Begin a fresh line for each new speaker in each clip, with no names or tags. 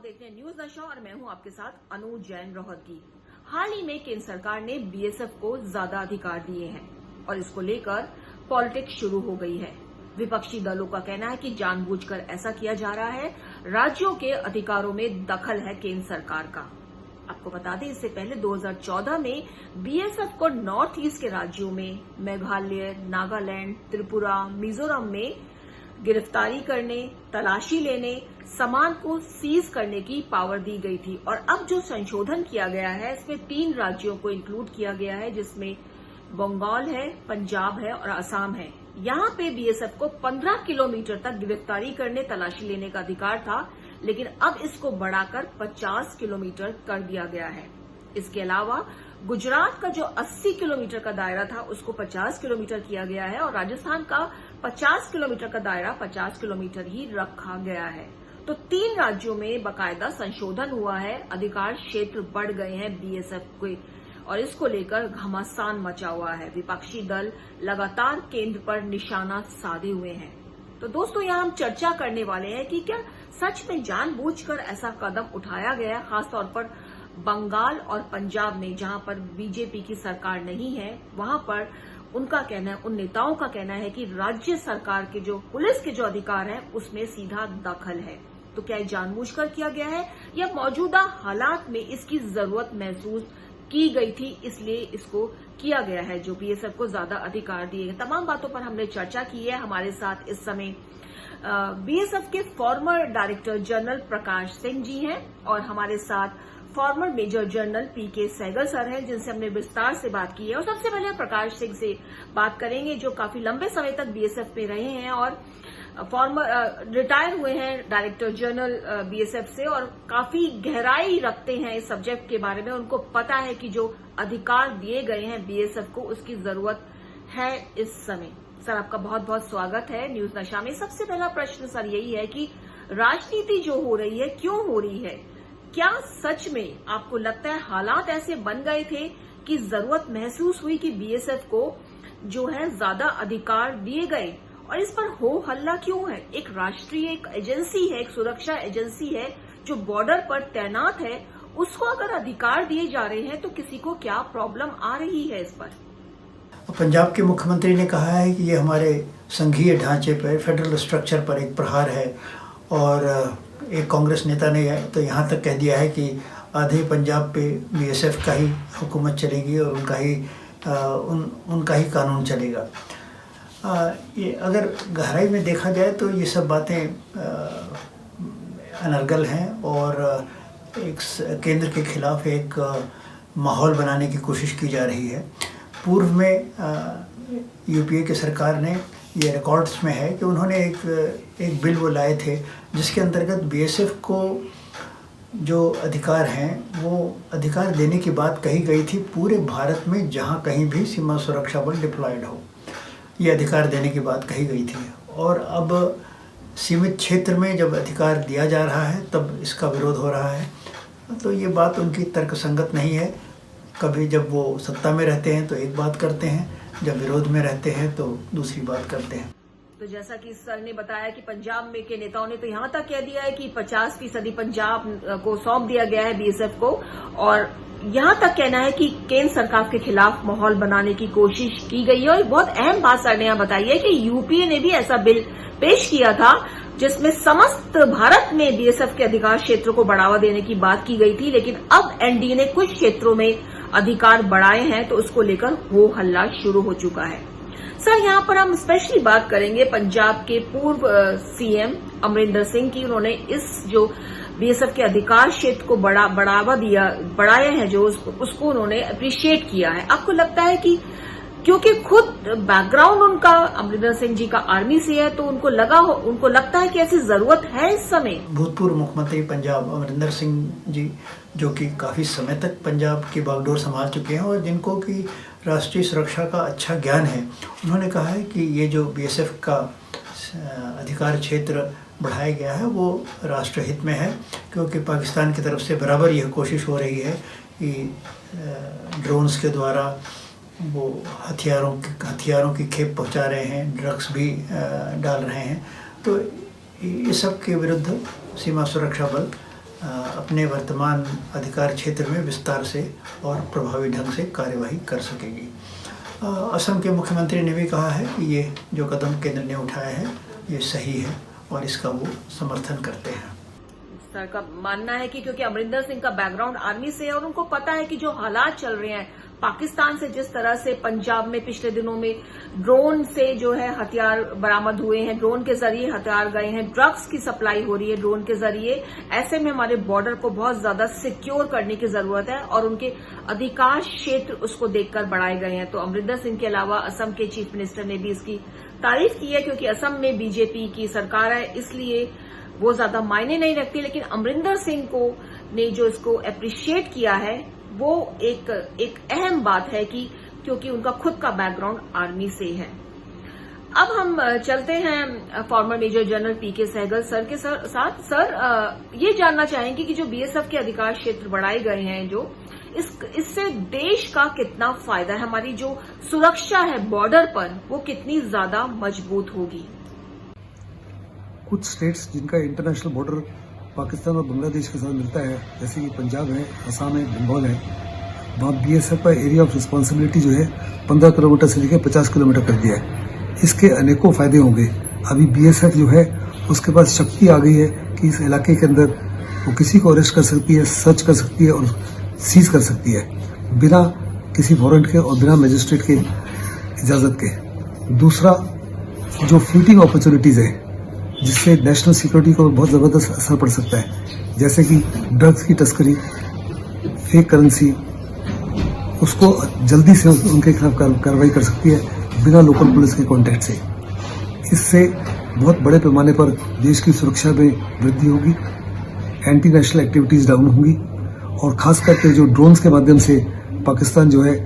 देखते हैं न्यूज नशा और मैं हूं आपके साथ अनु जैन रोहतगी। हाल ही में केंद्र सरकार ने बीएसएफ को ज्यादा अधिकार दिए हैं और इसको लेकर पॉलिटिक्स शुरू हो गई है। विपक्षी दलों का कहना है कि जानबूझकर ऐसा किया जा रहा है, राज्यों के अधिकारों में दखल है केंद्र सरकार का। आपको बता दें, इससे पहले 2014 में बीएसएफ को नॉर्थ ईस्ट के राज्यों में मेघालय, नागालैंड, त्रिपुरा, मिजोरम में गिरफ्तारी करने, तलाशी लेने, सामान को सीज करने की पावर दी गई थी। और अब जो संशोधन किया गया है, इसमें 3 राज्यों को इंक्लूड किया गया है, जिसमें बंगाल है, पंजाब है और असम है। यहां पे बीएसएफ को 15 किलोमीटर तक गिरफ्तारी करने, तलाशी लेने का अधिकार था, लेकिन अब इसको बढ़ाकर 50 किलोमीटर कर दिया गया है। इसके अलावा गुजरात का जो 80 किलोमीटर का दायरा था, उसको 50 किलोमीटर किया गया है और राजस्थान का 50 किलोमीटर का दायरा 50 किलोमीटर ही रखा गया है। तो 3 राज्यों में बाकायदा संशोधन हुआ है, अधिकार क्षेत्र बढ़ गए हैं बीएसएफ के और इसको लेकर घमासान मचा हुआ है। विपक्षी दल लगातार केंद्र पर निशाना साधे हुए हैं। तो दोस्तों, यहां हम चर्चा करने वाले हैं कि क्या सच में जानबूझकर ऐसा कदम उठाया गया, खासतौर पर बंगाल और पंजाब में, जहां पर बीजेपी की सरकार नहीं है, वहां पर उनका कहना है, उन नेताओं का कहना है कि राज्य सरकार के जो पुलिस के जो अधिकार हैं, उसमें सीधा दखल है। तो क्या ये जानबूझकर किया गया है या मौजूदा हालात में इसकी जरूरत महसूस की गई थी, इसलिए इसको किया गया है, जो बीएसएफ को ज्यादा अधिकार दिए गए? तमाम बातों पर हमने चर्चा की है। हमारे साथ इस समय बीएसएफ के farmer director general Prakash Singh ji हैं और हमारे साथ फॉर्मर मेजर जनरल पीके सहगल सर हैं, जिनसे हमने विस्तार से बात की है। और सबसे पहले प्रकाश सिंह से बात करेंगे, जो काफी लंबे समय तक बीएसएफ में रहे हैं और फॉर्मर रिटायर हुए हैं डायरेक्टर जनरल बीएसएफ से और काफी गहराई रखते हैं इस सब्जेक्ट के बारे में। उनको पता है कि जो अधिकार दिए गए हैं बीएसएफ को, उसकी जरूरत है इस समय। सर, आपका बहुत बहुत स्वागत है न्यूज नशा में। सबसे पहला प्रश्न सर यही है कि राजनीति जो हो रही है, क्यों हो रही है? क्या सच में आपको लगता है हालात ऐसे बन गए थे कि जरूरत महसूस हुई कि बीएसएफ को जो है ज्यादा अधिकार दिए गए? और इस पर हो हल्ला क्यों है? एक राष्ट्रीय एक एजेंसी है, एक सुरक्षा एजेंसी है जो बॉर्डर पर तैनात है, उसको अगर अधिकार दिए जा रहे हैं तो किसी को क्या प्रॉब्लम आ रही है इस पर?
पंजाब के मुख्यमंत्री ने कहा है कि ये हमारे संघीय ढांचे पर, फेडरल स्ट्रक्चर पर एक प्रहार है। और एक कांग्रेस नेता ने तो यहाँ तक कह दिया है कि आधे पंजाब पे बीएसएफ का ही हुकूमत चलेगी और उनका ही कानून चलेगा। ये अगर गहराई में देखा जाए तो ये सब बातें अनर्गल हैं और एक केंद्र के खिलाफ एक माहौल बनाने की कोशिश की जा रही है। पूर्व में यूपीए की सरकार ने, ये रिकॉर्ड्स में है कि उन्होंने एक बिल वो लाए थे जिसके अंतर्गत बीएसएफ को जो अधिकार हैं वो अधिकार देने की बात कही गई थी पूरे भारत में जहां कहीं भी सीमा सुरक्षा बल डिप्लॉयड हो, ये अधिकार देने की बात कही गई थी। और अब सीमित क्षेत्र में जब अधिकार दिया जा रहा है तब इसका विरोध हो रहा है। तो ये बात उनकी तर्कसंगत नहीं है। कभी जब वो सत्ता में रहते हैं तो एक बात करते हैं, जब विरोध में रहते हैं तो दूसरी बात करते हैं।
तो जैसा कि सर ने बताया कि पंजाब में के नेताओं ने तो यहाँ तक कह दिया है कि 50% पंजाब को सौंप दिया गया है बीएसएफ को, और यहाँ तक कहना है कि केंद्र सरकार के खिलाफ माहौल बनाने की कोशिश की गई है। और बहुत अहम बात सर ने यहाँ बताई है कि यूपीए ने भी ऐसा बिल पेश किया था जिसमें समस्त भारत में बीएसएफ के अधिकार क्षेत्र को बढ़ावा देने की बात की गई थी, लेकिन अब एनडीए ने कुछ क्षेत्रों में अधिकार बढ़ाए हैं, तो उसको लेकर हो हल्ला शुरू हो चुका है। सर, यहाँ पर हम स्पेशली बात करेंगे पंजाब के पूर्व सीएम अमरिंदर सिंह की। उन्होंने इस जो बीएसएफ के अधिकार क्षेत्र को बढ़ाया है, जो उसको उन्होंने अप्रिशिएट किया है। आपको लगता है कि क्योंकि खुद बैकग्राउंड उनका अमरिंदर सिंह जी का आर्मी से है, तो उनको लगता है कि ऐसी जरूरत है इस समय?
भूतपूर्व मुख्यमंत्री पंजाब अमरिंदर सिंह जी, जो कि काफी समय तक पंजाब की बागडोर संभाल चुके हैं और जिनको कि राष्ट्रीय सुरक्षा का अच्छा ज्ञान है, उन्होंने कहा है कि ये जो बीएसएफ का अधिकार क्षेत्र बढ़ाया गया है वो राष्ट्रहित में है, क्योंकि पाकिस्तान की तरफ से बराबर यह कोशिश हो रही है कि ड्रोन्स के द्वारा वो हथियारों की खेप पहुंचा रहे हैं, ड्रग्स भी डाल रहे हैं। तो इस सब के विरुद्ध सीमा सुरक्षा बल अपने वर्तमान अधिकार क्षेत्र में विस्तार से और प्रभावी ढंग से कार्यवाही कर सकेगी। असम के मुख्यमंत्री ने भी कहा है कि ये जो कदम केंद्र ने उठाया है ये सही है और इसका वो समर्थन करते हैं।
सर का मानना है कि क्योंकि अमरिंदर सिंह का बैकग्राउंड आर्मी से है और उनको पता है कि जो हालात चल रहे हैं पाकिस्तान से, जिस तरह से पंजाब में पिछले दिनों में ड्रोन से जो है हथियार बरामद हुए हैं, ड्रोन के जरिए हथियार गए हैं, ड्रग्स की सप्लाई हो रही है ड्रोन के जरिए, ऐसे में हमारे बॉर्डर को बहुत ज्यादा सिक्योर करने की जरूरत है और उनके अधिकार क्षेत्र उसको देखकर बढ़ाए गए हैं। तो अमरिंदर सिंह के अलावा असम के चीफ मिनिस्टर ने भी इसकी तारीफ की है, क्योंकि असम में बीजेपी की सरकार है इसलिए वो ज्यादा मायने नहीं रखती, लेकिन अमरिंदर सिंह को ने जो इसको अप्रिशिएट किया है वो एक अहम बात है कि क्योंकि उनका खुद का बैकग्राउंड आर्मी से है। अब हम चलते हैं फॉर्मर मेजर जनरल पीके सहगल सर के साथ। सर, ये जानना चाहेंगे कि जो बीएसएफ के अधिकार क्षेत्र बढ़ाए गए हैं, जो इससे देश का कितना फायदा है, हमारी जो सुरक्षा है बॉर्डर पर वो कितनी ज्यादा मजबूत होगी।
कुछ स्टेट्स जिनका इंटरनेशनल बॉर्डर पाकिस्तान और बांग्लादेश के साथ मिलता है, जैसे कि पंजाब है, असम है, बंगाल है, वहाँ बीएसएफ का एरिया ऑफ रिस्पॉन्सिबिलिटी जो है 15 किलोमीटर से लेकर 50 किलोमीटर कर दिया है। इसके अनेकों फायदे होंगे। अभी बीएसएफ जो है उसके पास शक्ति आ गई है कि इस इलाके के अंदर वो किसी को अरेस्ट कर सकती है, सर्च कर सकती है और सीज कर सकती है बिना किसी वारंट के और बिना मजिस्ट्रेट के इजाज़त के। दूसरा, जो फ्लीटिंग अपॉर्चुनिटीज़ है जिससे नेशनल सिक्योरिटी को बहुत ज़बरदस्त असर पड़ सकता है, जैसे कि ड्रग्स की तस्करी, फेक करेंसी, उसको जल्दी से उनके खिलाफ कार्रवाई कर सकती है बिना लोकल पुलिस के कॉन्टैक्ट से। इससे बहुत बड़े पैमाने पर देश की सुरक्षा में वृद्धि होगी, एंटी नेशनल एक्टिविटीज़ डाउन होंगी और खास करके जो ड्रोन्स के माध्यम से पाकिस्तान जो है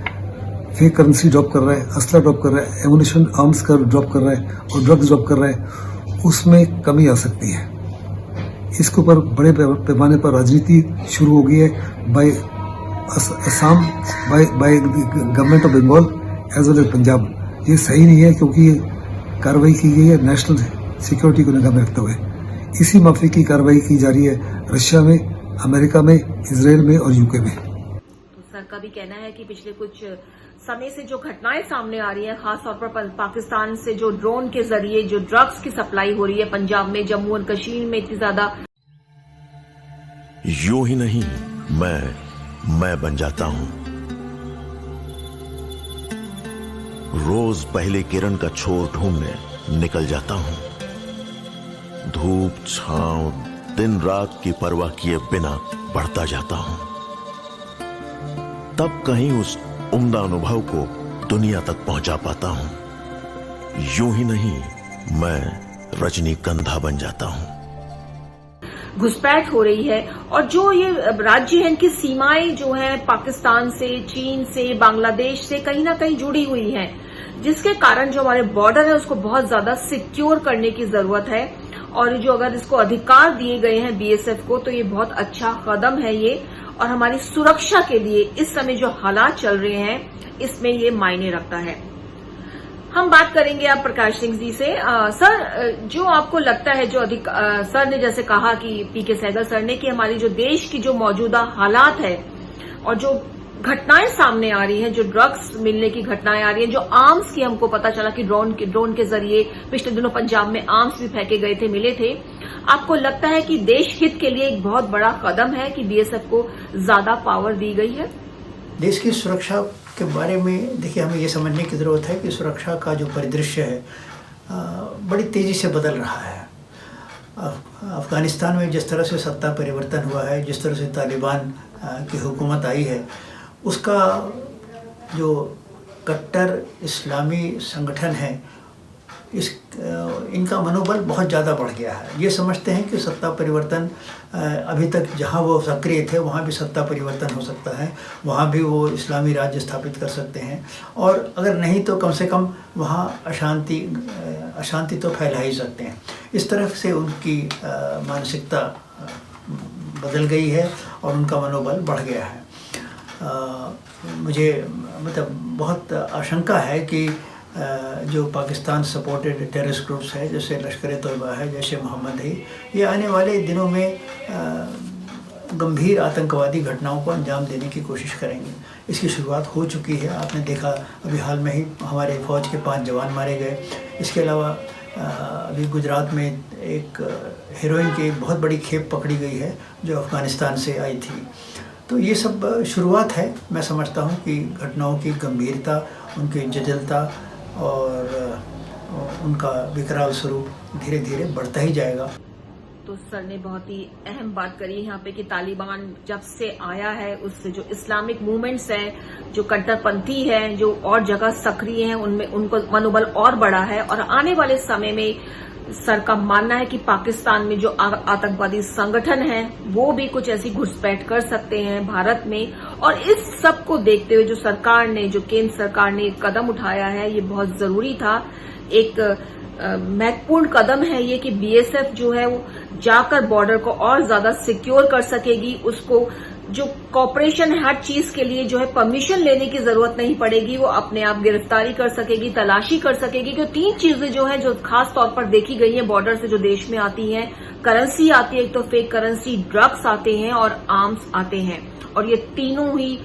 फेक करेंसी ड्रॉप कर रहा है, असला ड्रॉप कर रहा है, एमुनिशन आर्म्स का ड्रॉप कर रहा है और ड्रग्स ड्रॉप कर रहा है, उसमें कमी आ सकती है। इसके ऊपर बड़े पैमाने पर राजनीति शुरू हो गई है by Assam, by government of Bengal as well as Punjab. ये सही नहीं है क्योंकि ये कार्रवाई की गई है नेशनल सिक्योरिटी को निगाह में रखते हुए। इसी माफी की कार्रवाई की जा रही है रशिया में, अमेरिका में, इजराइल में और यूके में।
तो सर का भी कहना है कि पिछले कुछ समय से जो घटनाएं सामने आ रही हैं, खासतौर पर पाकिस्तान से जो ड्रोन के जरिए जो ड्रग्स की सप्लाई हो रही है पंजाब में, जम्मू और कश्मीर में इतनी ज्यादा,
यूं ही नहीं मैं बन जाता हूं। रोज पहले किरण का छोर ढूंढने निकल जाता हूं। धूप छांव दिन रात की परवाह किए बिना बढ़ता जाता हूं। तब कहीं उस उम्दा अनुभव को दुनिया तक पहुंचा पाता हूं। यूं ही नहीं, मैं रजनीगंधा बन जाता हूं।
घुसपैठ हो रही है और जो ये राज्य हैं इनकी सीमाएं जो हैं पाकिस्तान से, चीन से, बांग्लादेश से कहीं ना कहीं जुड़ी हुई हैं, जिसके कारण जो हमारे बॉर्डर है उसको बहुत ज्यादा सिक्योर करने की जरूरत है। और जो अगर इसको अधिकार दिए गए हैं बीएसएफ को तो ये बहुत अच्छा कदम है ये, और हमारी सुरक्षा के लिए इस समय जो हालात चल रहे हैं इसमें ये मायने रखता है। हम बात करेंगे अब प्रकाश सिंह जी से। सर, जो आपको लगता है जो सर ने जैसे कहा कि पीके सहगल सर ने कि हमारी जो देश की जो मौजूदा हालात है और जो घटनाएं सामने आ रही हैं, जो ड्रग्स मिलने की घटनाएं आ रही हैं, जो आर्म्स की हमको पता चला कि ड्रोन के जरिए पिछले दिनों पंजाब में आर्म्स भी फेंके गए थे, मिले थे, आपको लगता है कि देश हित के लिए एक बहुत बड़ा कदम है कि बीएसएफ को ज्यादा पावर दी गई है?
देश की सुरक्षा के बारे में देखिए, हमें ये समझने की ज़रूरत है कि सुरक्षा का जो परिदृश्य है बड़ी तेज़ी से बदल रहा है। अफगानिस्तान में जिस तरह से सत्ता परिवर्तन हुआ है, जिस तरह से तालिबान की हुकूमत आई है, उसका जो कट्टर इस्लामी संगठन है इनका मनोबल बहुत ज़्यादा बढ़ गया है। ये समझते हैं कि सत्ता परिवर्तन अभी तक जहाँ वो सक्रिय थे वहाँ भी सत्ता परिवर्तन हो सकता है, वहाँ भी वो इस्लामी राज्य स्थापित कर सकते हैं, और अगर नहीं तो कम से कम वहाँ अशांति तो फैला ही सकते हैं। इस तरह से उनकी मानसिकता बदल गई है और उनका मनोबल बढ़ गया है। मुझे मतलब बहुत आशंका है कि जो पाकिस्तान सपोर्टेड टेररिस्ट ग्रुप्स है, जैसे लश्कर-ए-तोयबा है, जैसे मोहम्मद है, ये आने वाले दिनों में गंभीर आतंकवादी घटनाओं को अंजाम देने की कोशिश करेंगे। इसकी शुरुआत हो चुकी है। आपने देखा अभी हाल में ही हमारे फौज के 5 जवान मारे गए। इसके अलावा अभी गुजरात में एक हेरोइन की एक बहुत बड़ी खेप पकड़ी गई है जो अफ़गानिस्तान से आई थी। तो ये सब शुरुआत है। मैं समझता हूँ कि घटनाओं की गंभीरता, उनकी जटिलता और उनका विकराल स्वरूप धीरे धीरे बढ़ता ही जाएगा।
तो सर ने बहुत ही अहम बात करी यहाँ पे कि तालिबान जब से आया है उससे जो इस्लामिक मूवमेंट्स हैं, जो कट्टरपंथी हैं, जो और जगह सक्रिय हैं, उनमें उनको मनोबल और बढ़ा है। और आने वाले समय में सर का मानना है कि पाकिस्तान में जो आतंकवादी संगठन हैं वो भी कुछ ऐसी घुसपैठ कर सकते हैं भारत में। और इस सब को देखते हुए जो सरकार ने, जो केंद्र सरकार ने कदम उठाया है, ये बहुत जरूरी था। एक महत्वपूर्ण कदम है ये कि बीएसएफ जो है वो जाकर बॉर्डर को और ज्यादा सिक्योर कर सकेगी। उसको जो कॉपरेशन है, हर चीज के लिए जो है परमिशन लेने की जरूरत नहीं पड़ेगी। वो अपने आप गिरफ्तारी कर सकेगी, तलाशी कर सकेगी। क्योंकि 3 चीजें जो है जो खास तौर पर देखी गई है बॉर्डर से जो देश में आती हैं, करेंसी आती है, एक तो फेक करेंसी, ड्रग्स आते हैं और आर्म्स आते हैं। और ये तीनों ही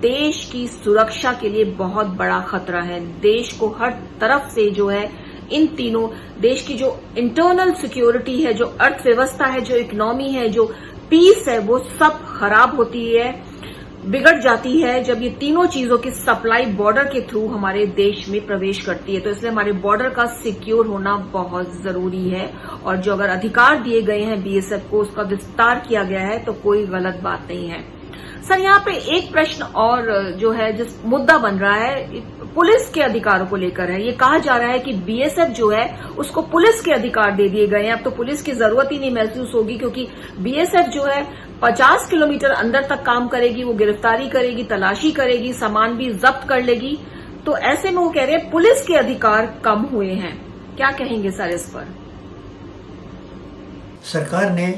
देश की सुरक्षा के लिए बहुत बड़ा खतरा है। देश को हर तरफ से जो है इन तीनों, देश की जो इंटरनल सिक्योरिटी है, जो अर्थव्यवस्था है, जो इकोनॉमी है, जो पीस है, वो सब खराब होती है, बिगड़ जाती है जब ये तीनों चीजों की सप्लाई बॉर्डर के थ्रू हमारे देश में प्रवेश करती है। तो इसलिए हमारे बॉर्डर का सिक्योर होना बहुत जरूरी है। और जो अगर अधिकार दिए गए हैं बीएसएफ को, उसका विस्तार किया गया है, तो कोई गलत बात नहीं है। सर यहाँ पे एक प्रश्न और जो है, जिस मुद्दा बन रहा है, पुलिस के अधिकारों को लेकर है। ये कहा जा रहा है कि बीएसएफ जो है उसको पुलिस के अधिकार दे दिए गए हैं। अब तो पुलिस की जरूरत ही नहीं महसूस होगी, क्योंकि बीएसएफ जो है 50 किलोमीटर अंदर तक काम करेगी, वो गिरफ्तारी करेगी, तलाशी करेगी, सामान भी जब्त कर लेगी। तो ऐसे में वो कह रहे हैं पुलिस के अधिकार कम हुए हैं। क्या कहेंगे सर इस पर?
सरकार ने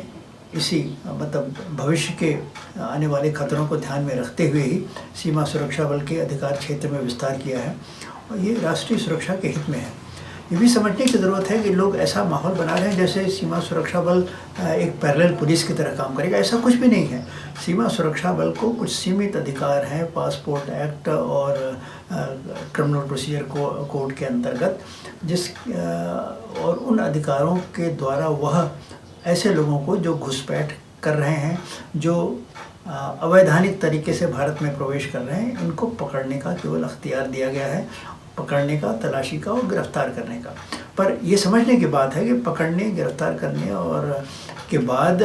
इसी मतलब भविष्य के आने वाले खतरों को ध्यान में रखते हुए ही सीमा सुरक्षा बल के अधिकार क्षेत्र में विस्तार किया है। और ये राष्ट्रीय सुरक्षा के हित में है। ये भी समझने की ज़रूरत है कि लोग ऐसा माहौल बना रहे हैं जैसे सीमा सुरक्षा बल एक पैरेलल पुलिस की तरह काम करेगा। ऐसा कुछ भी नहीं है। सीमा सुरक्षा बल को कुछ सीमित अधिकार हैं पासपोर्ट एक्ट और क्रिमिनल प्रोसीजर कोड के अंतर्गत, और उन अधिकारों के द्वारा वह ऐसे लोगों को जो घुसपैठ कर रहे हैं, जो अवैधानिक तरीके से भारत में प्रवेश कर रहे हैं, इनको पकड़ने का केवल अख्तियार दिया गया है, पकड़ने का, तलाशी का और गिरफ्तार करने का। पर यह समझने की बात है कि पकड़ने, गिरफ्तार करने और के बाद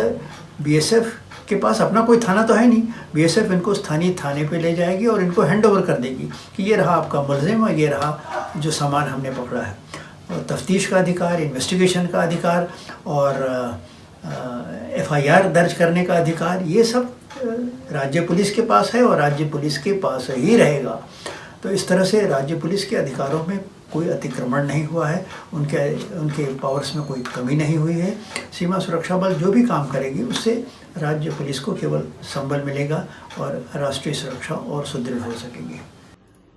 बीएसएफ के पास अपना कोई थाना तो है नहीं। बीएसएफ इनको स्थानीय थाने पे ले जाएगी और इनको हैंड ओवर कर देगी कि ये रहा आपका मुलजिम और ये रहा जो सामान हमने पकड़ा है। और तफ्तीश का अधिकार, इन्वेस्टिगेशन का अधिकार और एफआईआर दर्ज करने का अधिकार, ये सब राज्य पुलिस के पास है और राज्य पुलिस के पास ही रहेगा। तो इस तरह से राज्य पुलिस के अधिकारों में कोई अतिक्रमण नहीं हुआ है, उनके पावर्स में कोई कमी नहीं हुई है। सीमा सुरक्षा बल जो भी काम करेगी उससे राज्य पुलिस को केवल संबल मिलेगा और राष्ट्रीय सुरक्षा और सुदृढ़ हो सकेगी।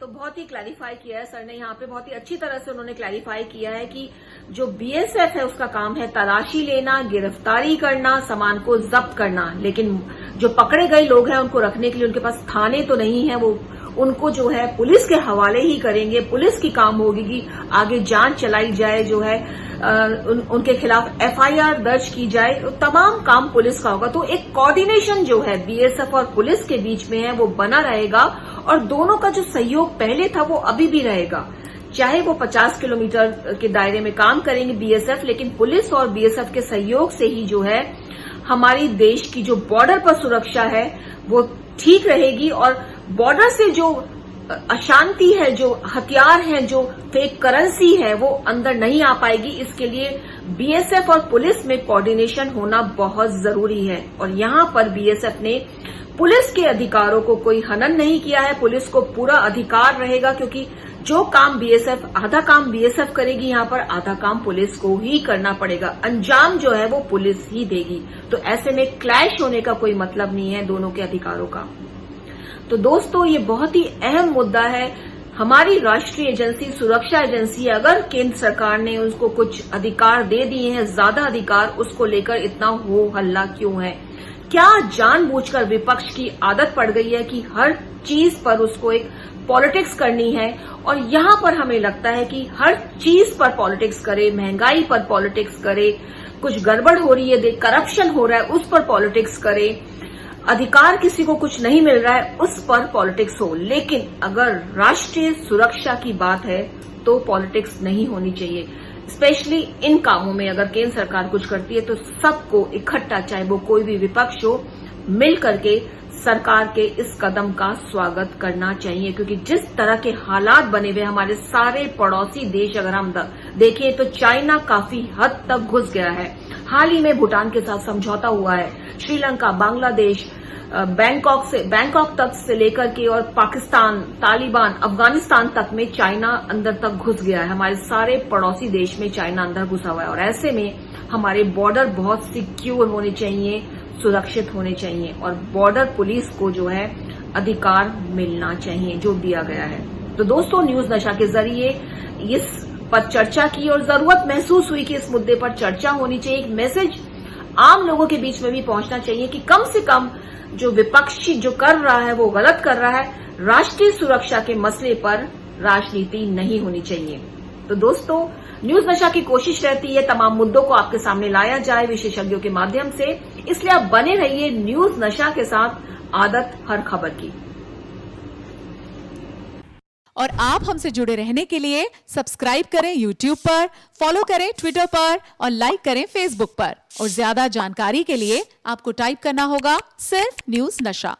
तो बहुत ही क्लैरिफाई किया है सर ने यहाँ पे, बहुत ही अच्छी तरह से उन्होंने क्लैरिफाई किया है कि जो बीएसएफ है उसका काम है तलाशी लेना, गिरफ्तारी करना, सामान को जब्त करना, लेकिन जो पकड़े गए लोग हैं उनको रखने के लिए उनके पास थाने तो नहीं है, वो उनको जो है पुलिस के हवाले ही करेंगे। पुलिस की काम होगी कि आगे जांच चलाई जाए, जो है उनके खिलाफ एफआईआर दर्ज की जाए, तो तमाम काम पुलिस का होगा। तो एक कोऑर्डिनेशन जो है बीएसएफ और पुलिस के बीच में है वो बना रहेगा और दोनों का जो सहयोग पहले था वो अभी भी रहेगा। चाहे वो 50 किलोमीटर के दायरे में काम करेंगे बीएसएफ, लेकिन पुलिस और बीएसएफ के सहयोग से ही जो है हमारी देश की जो बॉर्डर पर सुरक्षा है वो ठीक रहेगी। और बॉर्डर से जो अशांति है, जो हथियार हैं, जो फेक करेंसी है, वो अंदर नहीं आ पाएगी। इसके लिए बीएसएफ और पुलिस में कोऑर्डिनेशन होना बहुत जरूरी है। और यहां पर बीएसएफ ने पुलिस के अधिकारों को कोई हनन नहीं किया है। पुलिस को पूरा अधिकार रहेगा, क्योंकि जो काम बीएसएफ, आधा काम बीएसएफ करेगी यहाँ पर, आधा काम पुलिस को ही करना पड़ेगा। अंजाम जो है वो पुलिस ही देगी। तो ऐसे में क्लैश होने का कोई मतलब नहीं है दोनों के अधिकारों का। तो दोस्तों, ये बहुत ही अहम मुद्दा है। हमारी राष्ट्रीय एजेंसी, सुरक्षा एजेंसी, अगर केंद्र सरकार ने उसको कुछ अधिकार दे दिए हैं, ज्यादा अधिकार, उसको लेकर इतना हो हल्ला क्यों है? क्या जानबूझकर विपक्ष की आदत पड़ गई है कि हर चीज पर उसको एक पॉलिटिक्स करनी है, और यहां पर हमें लगता है कि हर चीज पर पॉलिटिक्स करे, महंगाई पर पॉलिटिक्स करे, कुछ गड़बड़ हो रही है, करप्शन हो रहा है उस पर पॉलिटिक्स करे, अधिकार किसी को कुछ नहीं मिल रहा है उस पर पॉलिटिक्स हो। लेकिन अगर राष्ट्रीय सुरक्षा की बात है तो पॉलिटिक्स नहीं होनी चाहिए। स्पेशली इन कामों में अगर केंद्र सरकार कुछ करती है तो सबको इकट्ठा, चाहे वो कोई भी विपक्ष हो, मिल करके सरकार के इस कदम का स्वागत करना चाहिए। क्योंकि जिस तरह के हालात बने हुए हमारे सारे पड़ोसी देश, अगर हम देखें तो चाइना काफी हद तक घुस गया है। हाल ही में भूटान के साथ समझौता हुआ है, श्रीलंका, बांग्लादेश, बैंकॉक तक से लेकर के और पाकिस्तान, तालिबान, अफगानिस्तान तक में चाइना अंदर तक घुस गया है। हमारे सारे पड़ोसी देश में चाइना अंदर घुसा हुआ है, और ऐसे में हमारे बॉर्डर बहुत सिक्योर होने चाहिए, सुरक्षित होने चाहिए, और बॉर्डर पुलिस को जो है अधिकार मिलना चाहिए जो दिया गया है। तो दोस्तों, न्यूज नशा के जरिए इस पर चर्चा की और जरूरत महसूस हुई कि इस मुद्दे पर चर्चा होनी चाहिए। एक मैसेज आम लोगों के बीच में भी पहुंचना चाहिए कि कम से कम जो विपक्षी जो कर रहा है वो गलत कर रहा है। राष्ट्रीय सुरक्षा के मसले पर राजनीति नहीं होनी चाहिए। तो दोस्तों, न्यूज नशा की कोशिश रहती है तमाम मुद्दों को आपके सामने लाया जाए विशेषज्ञों के माध्यम से, इसलिए आप बने रहिए न्यूज नशा के साथ, आदत हर खबर की।
और आप हमसे जुड़े रहने के लिए सब्सक्राइब करें YouTube पर, फॉलो करें Twitter पर और लाइक करें Facebook पर। और ज्यादा जानकारी के लिए आपको टाइप करना होगा सिर्फ न्यूज नशा।